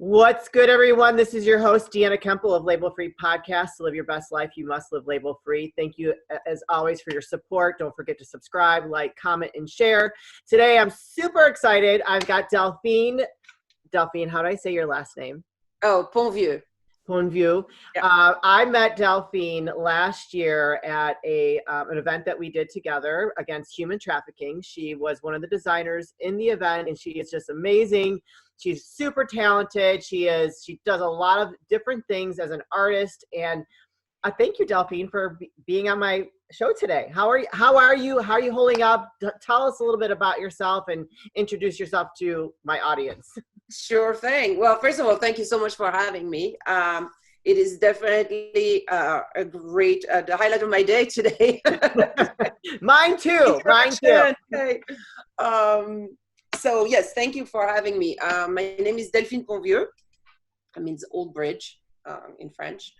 What's good, everyone? This is your host, Deanna Kuempel of Label Free Podcast. To live your best life, you must live label free. Thank you, as always, for your support. Don't forget to subscribe, like, comment, and share. Today, I'm super excited. I've got Delphine. Delphine, how do I say your last name? Oh, Ponvieux. Ponvieux. Yeah. I met Delphine last year at an event that we did together against human trafficking. She was one of the designers in the event, and she is just amazing. She's super talented. She does a lot of different things as an artist. And I thank you, Delphine, for being on my show today. How are you? How are you holding up? Tell us a little bit about yourself and introduce yourself to my audience. Sure thing. Well, first of all, thank you so much for having me. It is definitely a great, the highlight of my day today. Mine too. Mine too. Okay. So yes, thank you for having me. My name is Delphine Ponvieux. That means old bridge in French.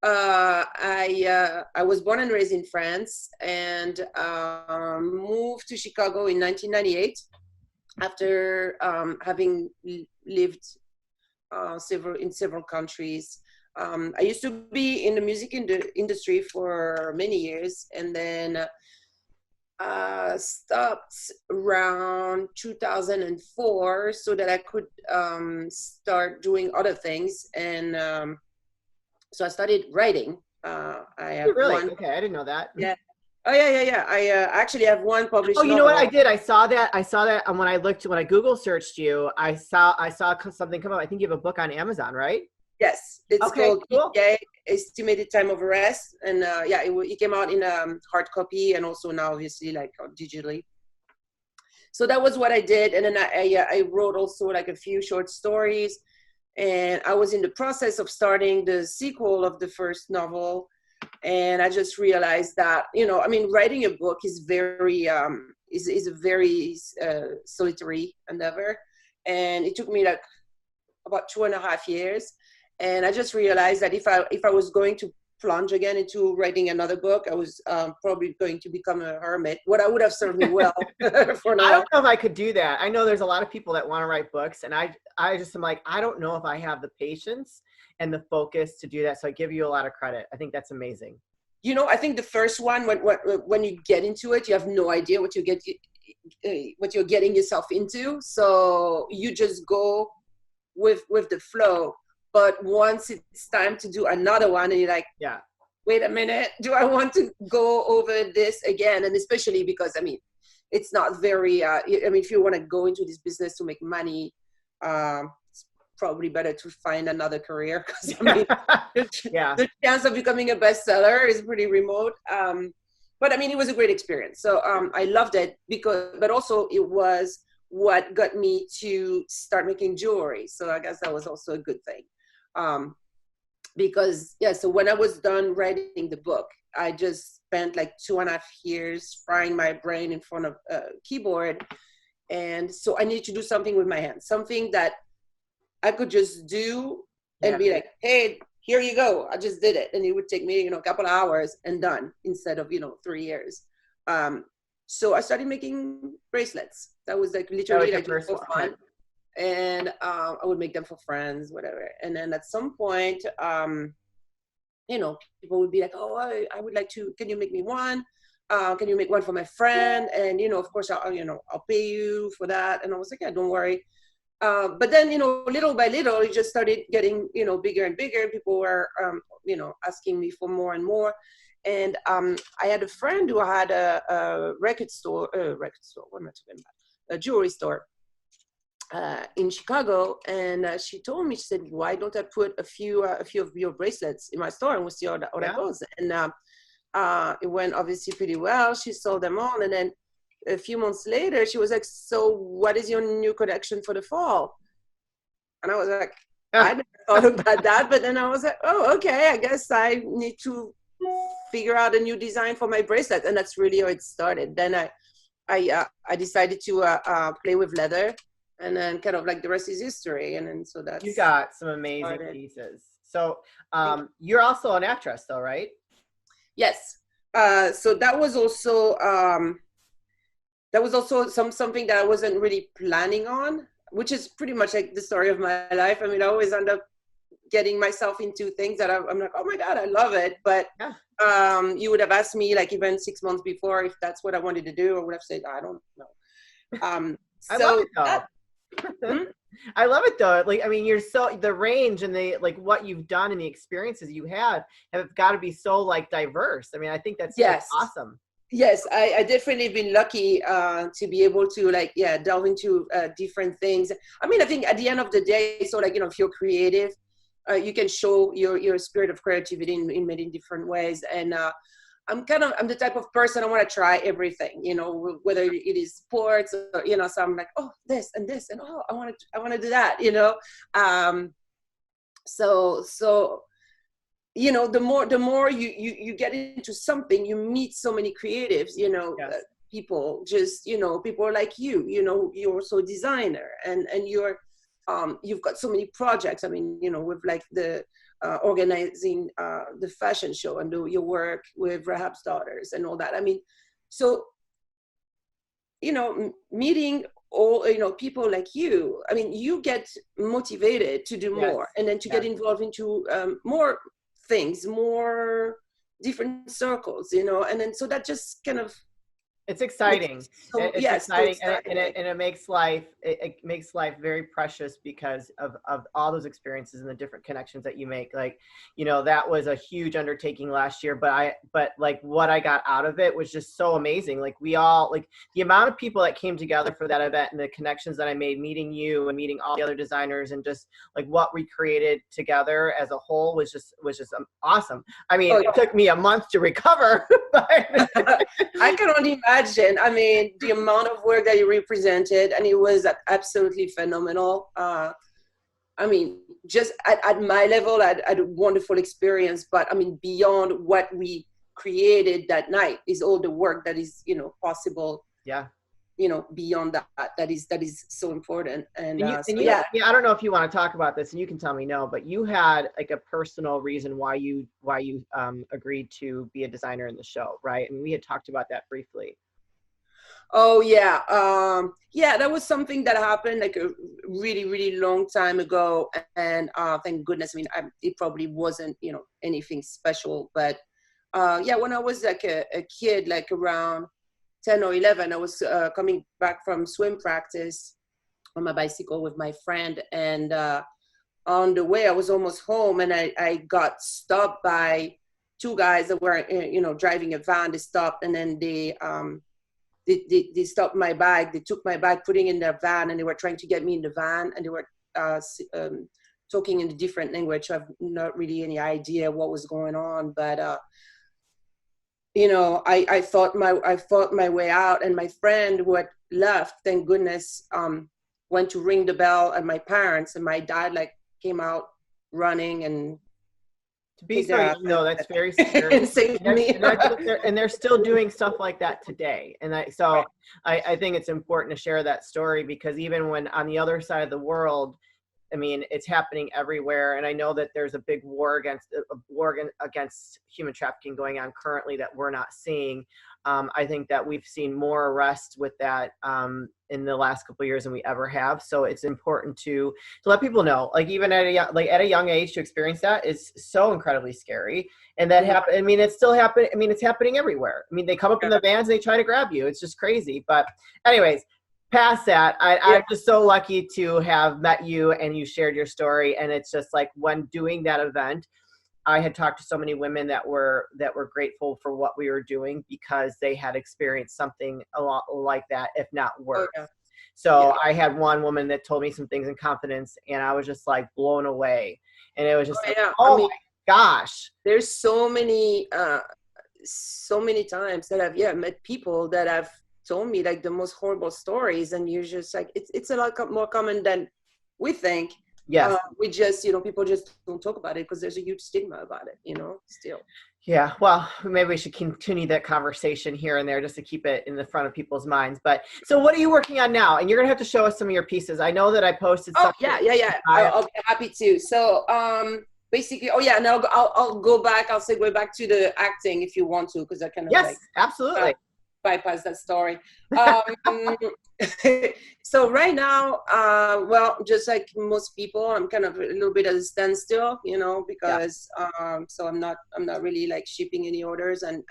I was born and raised in France and moved to Chicago in 1998 after having lived in several countries. I used to be in the music industry for many years, and then stopped around 2004 so that I could start doing other things. And so I started writing. I have really? one. Okay, I didn't know that. Yeah. Oh yeah. I actually have one published. Oh, you know what I did? I saw that. And when I Google searched you, I saw something come up. I think you have a book on Amazon, right? Yes, it's called cool. Estimated Time of Arrest, and it came out in hard copy and also now obviously like digitally. So that was what I did, and then I wrote also like a few short stories, and I was in the process of starting the sequel of the first novel, and I just realized that writing a book is very is a very solitary endeavor, and it took me like about 2.5 years. And I just realized that if I was going to plunge again into writing another book, I was probably going to become a hermit. What I would have served me well for now. I don't know if I could do that. I know there's a lot of people that want to write books, and I just am like, I don't know if I have the patience and the focus to do that. So I give you a lot of credit. I think that's amazing. I think the first one, when you get into it, you have no idea what you're getting yourself into. So you just go with the flow. But once it's time to do another one, and you're like, yeah, wait a minute, do I want to go over this again? And especially because, it's not very, if you want to go into this business to make money, it's probably better to find another career because, the chance of becoming a bestseller is pretty remote. But, it was a great experience. So I loved it but also it was what got me to start making jewelry. So I guess that was also a good thing. So when I was done writing the book, I just spent like 2.5 years frying my brain in front of a keyboard. And so I needed to do something with my hands, something that I could just do and be like, hey, here you go. I just did it. And it would take me, a couple of hours and done instead of, 3 years. So I started making bracelets. That was like literally like for fun. And I would make them for friends, whatever. And then at some point, people would be like, oh, I would like to, can you make me one? Can you make one for my friend? And, of course, I'll pay you for that. And I was like, yeah, don't worry. But then, little by little, it just started getting, bigger and bigger. People were, asking me for more and more. And I had a friend who had a record store, what am I talking about? A jewelry store. In Chicago, and she told me, she said, why don't I put a few of your bracelets in my store and we'll see how that goes. And it went obviously pretty well. She sold them all, and then a few months later she was like, so what is your new collection for the fall? And I was like, I never thought about that. But then I was like, oh, okay, I guess I need to figure out a new design for my bracelet. And that's really how it started. Then I decided to play with leather. And then kind of like the rest is history. And then so that's... You got some amazing pieces. So you're also an actress though, right? Yes. So that was also something that I wasn't really planning on. which is pretty much like the story of my life. I mean, I always end up getting myself into things that I'm like, oh my God, I love it. But you would have asked me like even 6 months before if that's what I wanted to do, I would have said, I don't know. I love it though. I love it though. Like, I mean, you're so, the range and the, like what you've done and the experiences you had have got to be so like diverse. I mean, I think that's awesome. Yes, I definitely been lucky to be able to like, delve into different things. I mean, I think at the end of the day, so like, if you're creative, you can show your spirit of creativity in many different ways. And I'm the type of person, I want to try everything, whether it is sports or, so I'm like, oh, this and this, and oh, I want to do that, so the more you get into something, you meet so many creatives, people just, people like you're also a designer and you're, you've got so many projects. I mean, with like the organizing the fashion show and your work with Rahab's Daughters and all that. I mean, so, meeting all, people like you, I mean, you get motivated to do more and then to get involved into more things, more different circles, and then so that just kind of, it's exciting. It's exciting, so and it makes life, it makes life very precious because of all those experiences and the different connections that you make. Like, that was a huge undertaking last year, but like what I got out of it was just so amazing. Like we all, like the amount of people that came together for that event and the connections that I made meeting you and meeting all the other designers and just like what we created together as a whole was just awesome. I mean, it took me a month to recover, but I can only imagine. I mean, the amount of work that you represented, and it was absolutely phenomenal. I mean, just at my level, I had a wonderful experience. But I mean, beyond what we created that night is all the work that is, possible. Yeah. Beyond that is so important. And I don't know if you want to talk about this, and you can tell me no, but you had like a personal reason why you agreed to be a designer in the show, right? And we had talked about that briefly. Oh yeah. That was something that happened like a really, really long time ago. And thank goodness, I mean, it probably wasn't, anything special, but when I was like a kid, like around 10 or 11, I was coming back from swim practice on my bicycle with my friend. And on the way, I was almost home and I got stopped by two guys that were, driving a van. They stopped and then they stopped my bike. They took my bike, putting in their van, and they were trying to get me in the van. And they were talking in a different language. I have not really any idea what was going on, but I thought my way out, and my friend who had left, thank goodness, went to ring the bell at my parents, and my dad like came out running and. To be so young, no, that's very scary. and they're still doing stuff like that today. And I think it's important to share that story, because even when on the other side of the world, I mean, it's happening everywhere. And I know that there's a big war against human trafficking going on currently that we're not seeing. I think that we've seen more arrests with that in the last couple of years than we ever have. So it's important to let people know, like even at a young age, to experience that is so incredibly scary. And that happen. I mean, it's still happening. I mean, it's happening everywhere. I mean, they come up in the vans and they try to grab you. It's just crazy. But anyways, past that, I'm just so lucky to have met you and you shared your story. And it's just like when doing that event, I had talked to so many women that were grateful for what we were doing because they had experienced something a lot like that, if not worse. Okay. So I had one woman that told me some things in confidence, and I was just like blown away. And it was just my gosh. There's so many times that I've met people that have told me like the most horrible stories, and you're just like, it's a lot more common than we think. Yes. We just, people just don't talk about it because there's a huge stigma about it, still. Yeah. Well, maybe we should continue that conversation here and there just to keep it in the front of people's minds. But so what are you working on now? And you're going to have to show us some of your pieces. I know that I posted something. Oh, yeah. I'll be happy to. So basically, and I'll go back. I'll segue back to the acting if you want to, because I kind of Yes, absolutely. bypass that story. So right now, well, just like most people, I'm kind of a little bit at a standstill, you know, because so I'm not really like shipping any orders, and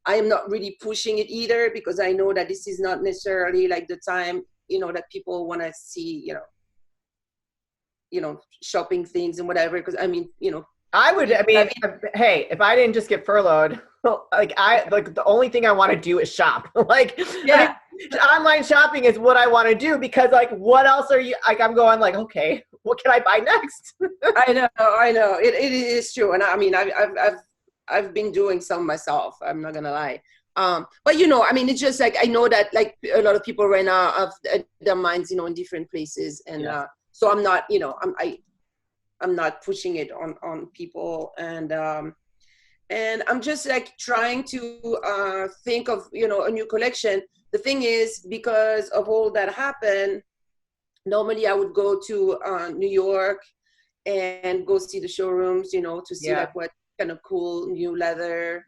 I am not really pushing it either, because I know that this is not necessarily like the time, you know, that people want to see, shopping things and whatever. Because I mean, hey, if I didn't just get furloughed, like the only thing I want to do is shop. Yeah. Online shopping is what I want to do, because like, what else are you, like, I'm going like, okay, what can I buy next? I know. It is true. And I mean, I've been doing some myself. I'm not gonna lie. But I mean, it's just like, I know that like a lot of people right now have their minds, in different places, and so I'm not, I'm not pushing it on people, and I'm just like trying to think of a new collection. The thing is, because of all that happened, normally I would go to New York and go see the showrooms, to see like what kind of cool new leather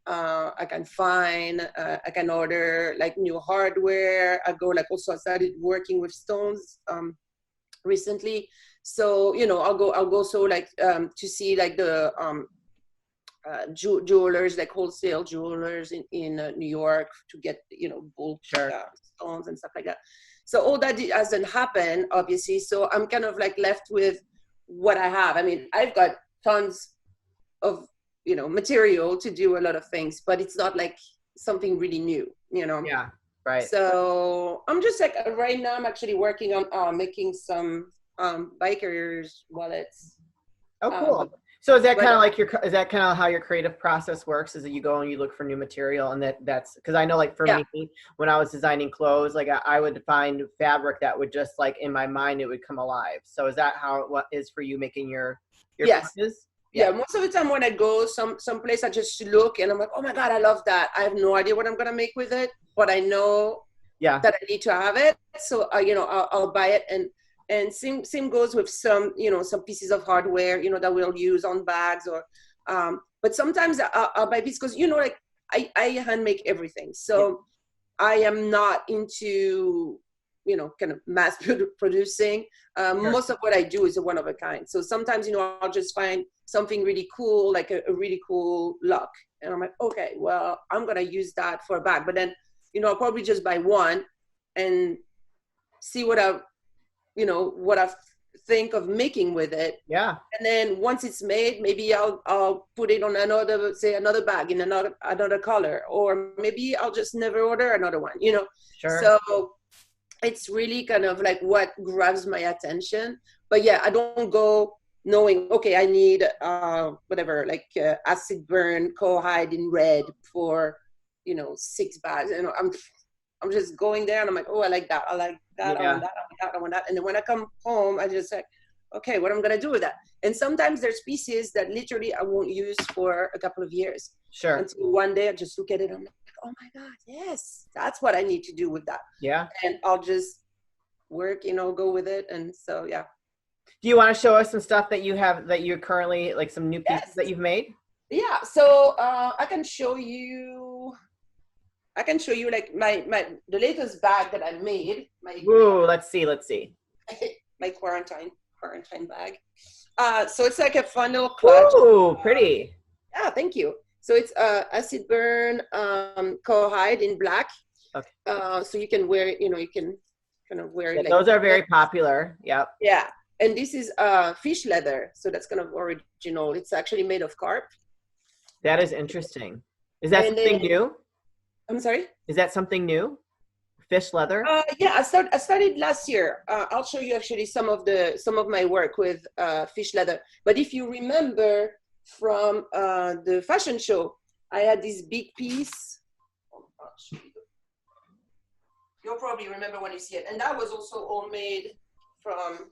I can find. I can order like new hardware. I go like, also I started working with stones recently, so I'll go so like to see like the jewelers, like wholesale jewelers in New York, to get bulk stones and stuff like that. So all that hasn't happened, obviously, so I'm kind of like left with what I have. I mean, I've got tons of material to do a lot of things, but it's not like something really new. Yeah, right. So I'm just like, right now I'm actually working on making some bikers wallets. Oh, cool. So is that kind of like is that kind of how your creative process works? Is that you go and you look for new material, and that's because I know, like, for me, when I was designing clothes, like I would find fabric that would just, like, in my mind, it would come alive. So is that how it is for you making your pieces? Yeah, most of the time when I go some place, I just look and I'm like, oh my God, I love that. I have no idea what I'm gonna make with it, but I know that I need to have it. So I'll buy it, and same goes with some some pieces of hardware that we'll use on bags, or but sometimes I'll buy pieces, because like I hand make everything, so I am not into kind of mass producing. Most of what I do is a one of a kind. So sometimes I'll just find something really cool, like a really cool lock, and I'm like, okay, well, I'm gonna use that for a bag. But then I'll probably just buy one and see what I think of making with it. Yeah. And then once it's made, maybe I'll put it on another bag in another color, or maybe I'll just never order another one. Sure. So it's really kind of like what grabs my attention. But yeah, I don't go knowing, okay, I need whatever, like acid burn cowhide in red for 6 bags. I'm just going there and I'm like, oh, I like that. I want that. I want that. And then when I come home, I just like, okay, what I'm gonna do with that? And sometimes there's pieces that literally I won't use for a couple of years. Sure. Until one day I just look at it, I'm like, oh my God, yes, that's what I need to do with that. Yeah. And I'll just work, go with it. And so, yeah. Do you want to show us some stuff that you have, that you're currently, like, some new pieces that you've made? Yeah. So I can show you like the latest bag that I made. Ooh, let's see. My quarantine bag. So it's like a funnel clutch. Ooh, pretty. Yeah, thank you. So it's acid burn cowhide in black. Okay. So you can wear it, you can kind of wear it. Yeah, those are very popular. Yep. Yeah. And this is fish leather. So that's kind of original. It's actually made of carp. That is interesting. Is that something new? I'm sorry? Is that something new? Fish leather? Yeah, I started last year. I'll show you actually some of my work with fish leather. But if you remember from the fashion show, I had this big piece. You'll probably remember when you see it. And that was also all made from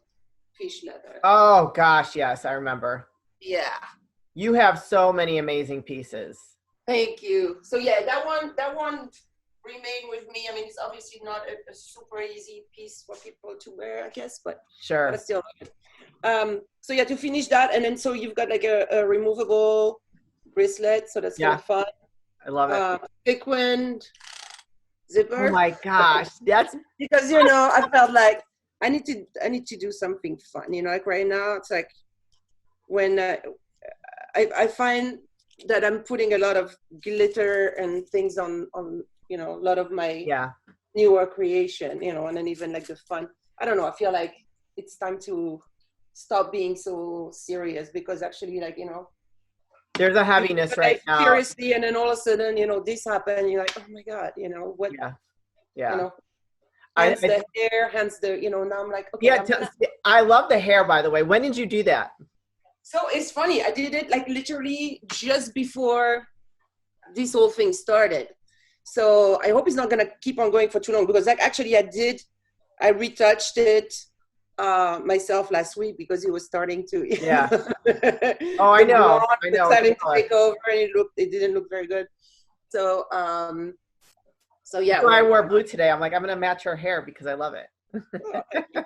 fish leather. Oh gosh, yes, I remember. Yeah. You have so many amazing pieces. Thank you. So yeah, that one remained with me. I mean, it's obviously not a super easy piece for people to wear, I guess, but sure. But still. So yeah, to finish that, and then so you've got like a removable bracelet, so that's kind of fun. I love it. Sequined Oh zipper. my gosh. That's Because, you know, I felt like I need to do something fun, you know, like right now it's like when I find that I'm putting a lot of glitter and things on, you know, a lot of my yeah. newer creation, you know, and then even like the fun. I don't know. I feel like it's time to stop being so serious because actually, like, you know, There's a you live heaviness your right life now. seriously, and then all of a sudden, you know, this happened. You're like, oh my god, you know what? Yeah. You Yeah. know, hence I the hair, hence the, you know. Now I'm like, okay, yeah, I'm gonna. I love the hair, by the way. When did you do that? So it's funny. I did it like literally just before this whole thing started. So I hope it's not gonna keep on going for too long because like actually I retouched it myself last week because it was starting to Yeah. Oh, I the know. blonde I was know. starting to take over and it didn't look very good. So so yeah, So I wore blue today. I'm like, I'm gonna match her hair because I love it. oh, thank you.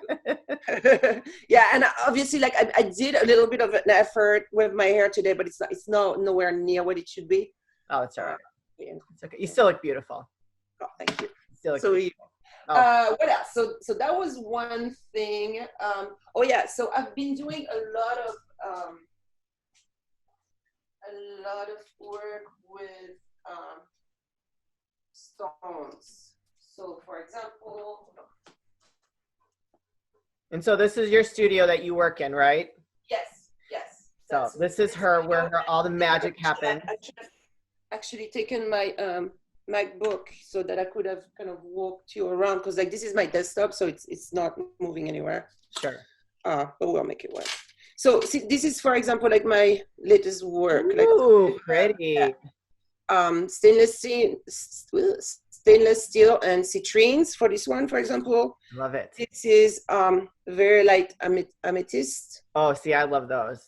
Yeah, and obviously like I did a little bit of an effort with my hair today, but it's nowhere near what it should be. Oh, it's all right. Yeah. It's okay. You still look beautiful. Oh, thank you. You still look So beautiful. Oh. what else? So that was one thing. Oh yeah, so I've been doing a lot of work with stones. So for example, And so this is your studio that you work in, right? yes. So this is her where all the magic happens. I should have actually taken my MacBook so that I could have kind of walked you around because like this is my desktop, so it's not moving anywhere. Sure. But we'll make it work. So see, this is for example like my latest work. Ooh, like pretty. Stainless steel and citrines for this one, for example. Love it. This is very light amethyst. Oh, see, I love those.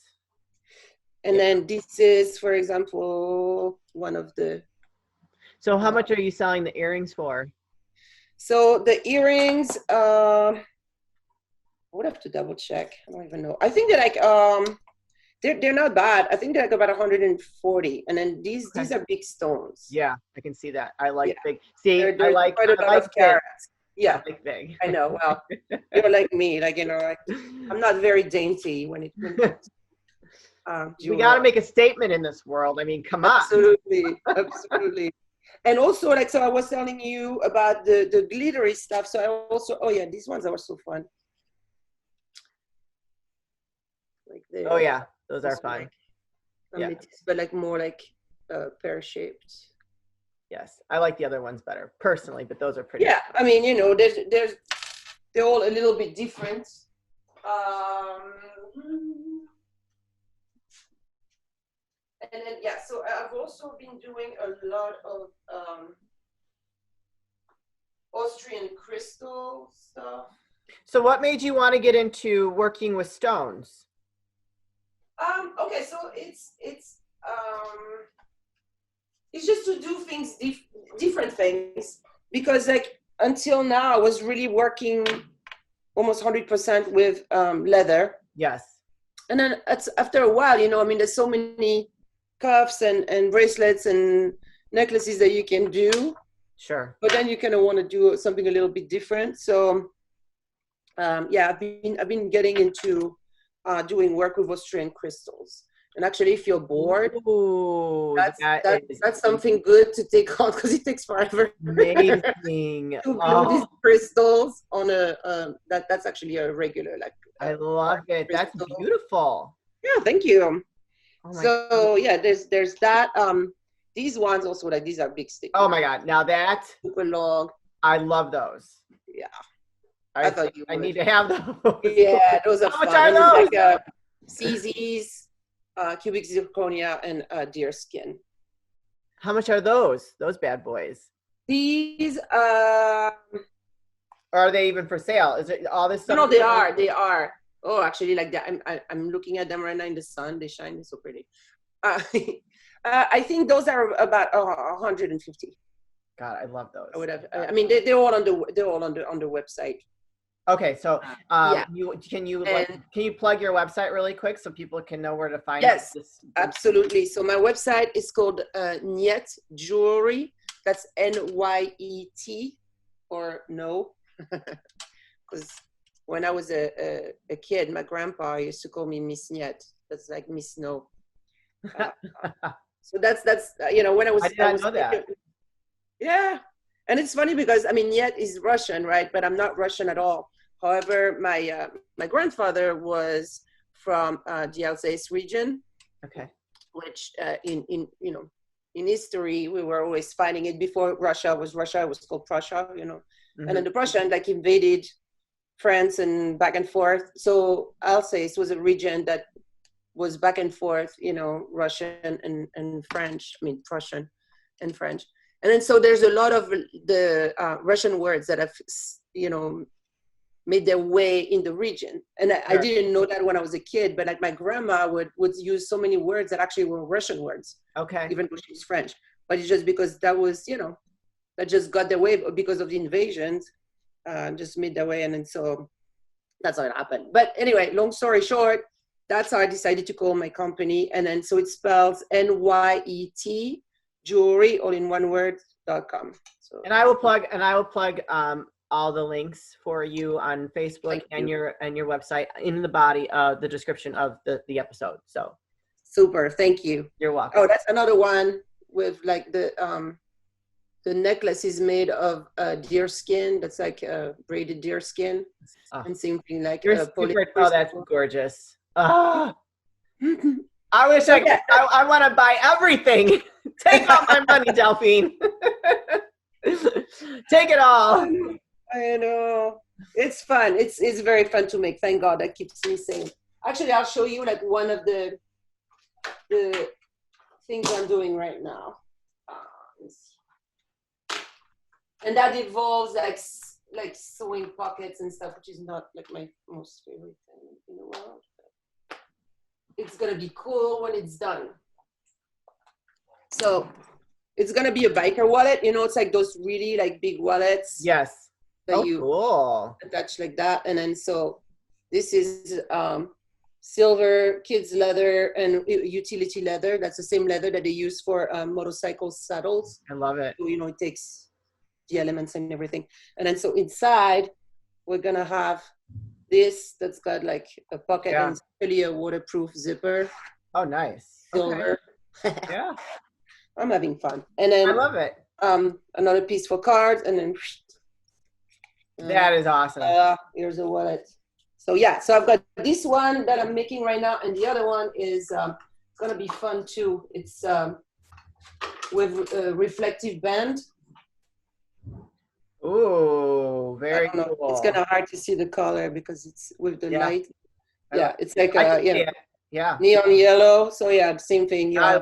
And then this is, for example, one of the. So how much are you selling the earrings for? So the earrings, I would have to double check. I don't even know. I think they're like they're not bad. I think they're like about 140. And then these are big stones. Yeah, I can see that. I like big. See, I like quite a lot of big. carats. Yeah, I like big. I know. Well, you're like me, like you know, like, I'm not very dainty when it comes. We got to make a statement in this world. I mean, come on. Absolutely. And also, like, so I was telling you about the glittery stuff. So I also, oh yeah, these ones are so fun. Like oh yeah, those are fun. Like, but like more like pear-shaped. Yes, I like the other ones better personally, but those are pretty. Yeah, I mean, you know, they're all a little bit different. And then yeah, so I've also been doing a lot of Austrian crystal stuff. So what made you want to get into working with stones? Okay, so it's just to do things different things because like until now I was really working almost 100% with leather. Yes. And then after a while, you know, I mean, there's so many cuffs and bracelets and necklaces that you can do. Sure. But then you kind of want to do something a little bit different. So yeah, I've been getting into doing work with Austrian crystals. And actually, if you're bored, ooh, that's something good to take on because it takes forever. Amazing. to build these crystals on that's actually a regular like. I love it. Crystal. That's beautiful. Yeah, thank you. Oh so God. Yeah, there's that. These ones also like these are big sticks. Oh my God! Now that super long. I love those. Yeah. I thought you would. I need to have those. Yeah, those are How fun. much are those? Like CZs, cubic zirconia, and deer skin. How much are those? Those bad boys. These are they even for sale? Is it all this stuff? No, they are. They are. Oh, actually, like that. I'm looking at them right now in the sun. They shine. They're so pretty. I think those are about 150. God, I love those. I would have. I mean, they're all on the website. Okay, so yeah. Can you plug your website really quick so people can know where to find yes, this? Absolutely. So my website is called Niet Jewelry, That's N-Y-E-T or no. Because when I was a kid, my grandpa used to call me Miss Niet. That's like Miss No. So that's when I was know that. Yeah. And it's funny because, I mean, Niet is Russian, right? But I'm not Russian at all. However, my grandfather was from the Alsace region. Okay. Which in history, we were always fighting it. Before Russia, it was called Prussia, Mm-hmm. And then the Prussians like invaded France and back and forth. So Alsace was a region that was back and forth, Russian and French, I mean, Prussian and French. And then so there's a lot of the Russian words that have, made their way in the region. And I didn't know that when I was a kid, but like my grandma would use so many words that actually were Russian words. Okay. Even though she's French. But it's just because that was, that just got their way because of the invasions, just made their way. And then so that's how it happened. But anyway, long story short, that's how I decided to call my company. And then so it spells NYET jewelry, all in one word, .com. So, and I will plug all the links for you on Facebook and your website in the body of the description of the episode. So super, thank you. You're welcome. Oh, that's another one with like the necklace is made of deer skin. That's like braided deer skin, and same thing like that's gorgeous. I wish I want to buy everything. Take all my money, Delphine. Take it all. I know. It's fun. It's very fun to make. Thank God, that keeps me sane. Actually, I'll show you like one of the things I'm doing right now. And that involves like sewing pockets and stuff, which is not like my most favorite thing in the world. It's gonna be cool when it's done. So it's gonna be a biker wallet. It's like those really like big wallets. Yes. That you cool. attach like that. And then so this is silver kids leather and utility leather. That's the same leather that they use for motorcycle saddles. I love it. So, it takes the elements and everything. And then so inside we're gonna have this that's got like a pocket and really a waterproof zipper. Oh, nice. Silver. Okay. Yeah. I'm having fun. And then I love it. Another piece for cards, and then that is awesome. Here's a wallet. So yeah, so I've got this one that I'm making right now, and the other one is gonna be fun too. It's with a reflective band. Ooh, very cool. It's kind of hard to see the color because it's with the light. Yeah, it's like neon yellow. So yeah, same thing. I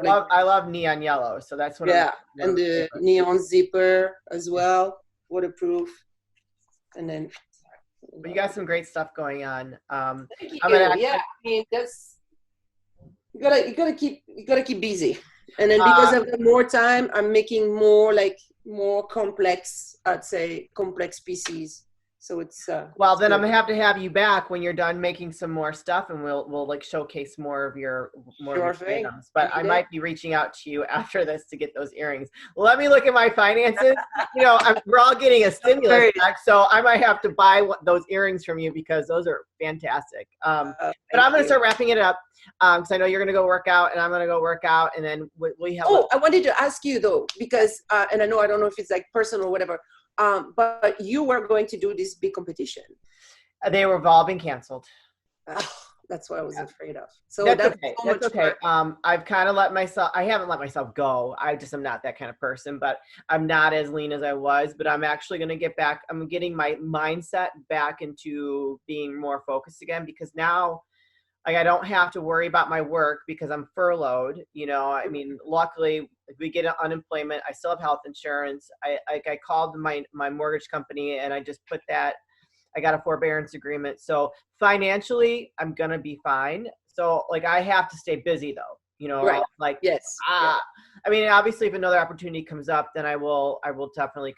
love neon yellow. So that's what. Yeah, and the neon zipper as well, waterproof. And then. But you got some great stuff going on. Thank you. I mean, that's you gotta keep busy. And then because I've got more time, I'm making more complex, I'd say complex pieces. So it's well, then I'm gonna have to have you back when you're done making some more stuff, and we'll like showcase more of your items. But I might be reaching out to you after this to get those earrings. Let me look at my finances. We're all getting a stimulus check, so I might have to buy those earrings from you because those are fantastic. But I'm gonna start wrapping it up because I know you're gonna go work out, and I'm gonna go work out, and then we have. Oh, I wanted to ask you though, because and I don't know if it's like personal or whatever. But you were going to do this big competition. They were all been canceled. That's what I was afraid of. So that's okay. So that's okay. I've kind of I haven't let myself go. I just am not that kind of person, but I'm not as lean as I was, but I'm actually going to get back. I'm getting my mindset back into being more focused again, because now I don't have to worry about my work because I'm furloughed. I mean, luckily if we get unemployment, I still have health insurance. I called my mortgage company and I just put that, I got a forbearance agreement. So financially I'm going to be fine. So I have to stay busy though, right. Yes. I mean, obviously if another opportunity comes up, then I will definitely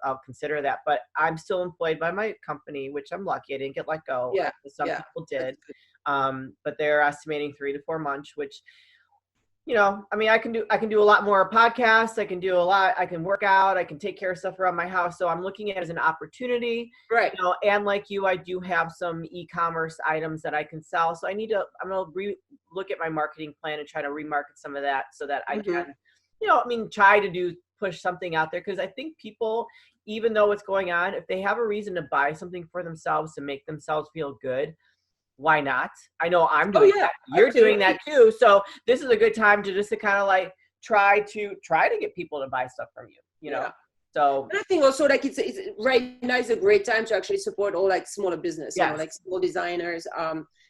I'll consider that, but I'm still employed by my company, which I'm lucky. I didn't get let go. Some people did. But they're estimating 3 to 4 months, which you know, I mean, I can do a lot more podcasts. I can do a lot. I can work out. I can take care of stuff around my house. So I'm looking at it as an opportunity, Right. you know, and like you, I do have some e-commerce items that I can sell. So I'm going to look at my marketing plan and try to remarket some of that so that I can, you know, I mean, try to push something out there. Cause I think people, even though what's going on, if they have a reason to buy something for themselves to make themselves feel good, why not? I know I'm doing that. You're doing that too. So this is a good time to just to kind of like try to get people to buy stuff from you, you know? So and I think also like it's right now is a great time to actually support all like smaller business, you know, like small designers.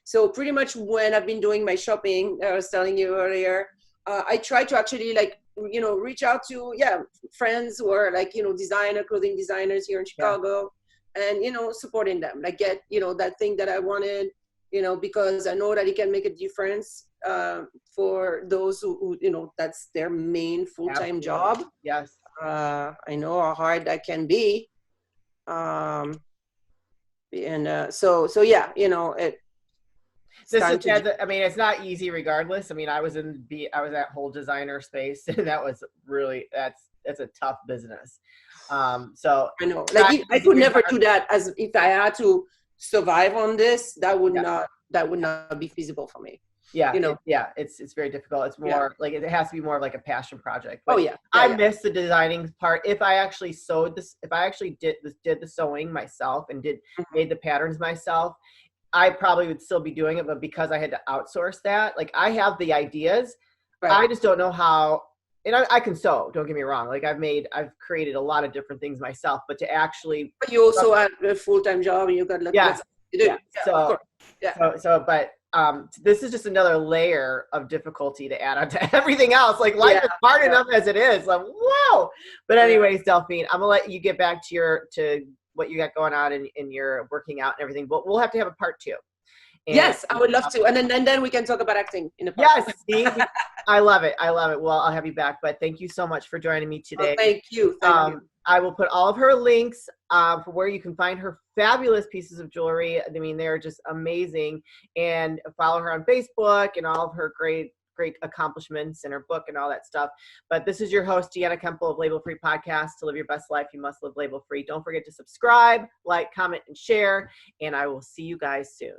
So pretty much when I've been doing my shopping, I was telling you earlier, I try to actually like, you know, reach out to, friends who are like, you know, clothing designers here in Chicago and, you know, supporting them, like get, you know, that thing that I wanted, you know, because I know that it can make a difference for those who, you know, that's their main full-time job. Yes. I know how hard that can be. So yeah, you know, I mean, it's not easy regardless. I mean, I was at whole designer space and that was really, that's a tough business. So I know, like I could never do that as if I had to survive on this, that would not be feasible for me. Yeah, you know, it's very difficult. It's more like it has to be more of like a passion project. But I miss the designing part. If I actually did the sewing myself and made the patterns myself, I probably would still be doing it. But because I had to outsource that, like I have the ideas, I just don't know how. And I can sew. Don't get me wrong. Like I've created a lot of different things myself. But to actually, but you also have a full-time job and you got but this is just another layer of difficulty to add on to everything else. Like life is hard enough as it is. Like, whoa. But anyways, Delphine, I'm gonna let you get back to what you got going on in your working out and everything, but we'll have to have a part 2. And, yes, I would love to. And then we can talk about acting in a part. Yes, see, I love it. Well, I'll have you back, but thank you so much for joining me today. Thank you. I will put all of her links for where you can find her fabulous pieces of jewelry. I mean, they're just amazing. And follow her on Facebook and all of her great accomplishments and her book and all that stuff. But this is your host, Deanna Kuempel of Label Free Podcast. To live your best life, you must live label free. Don't forget to subscribe, like, comment, and share. And I will see you guys soon.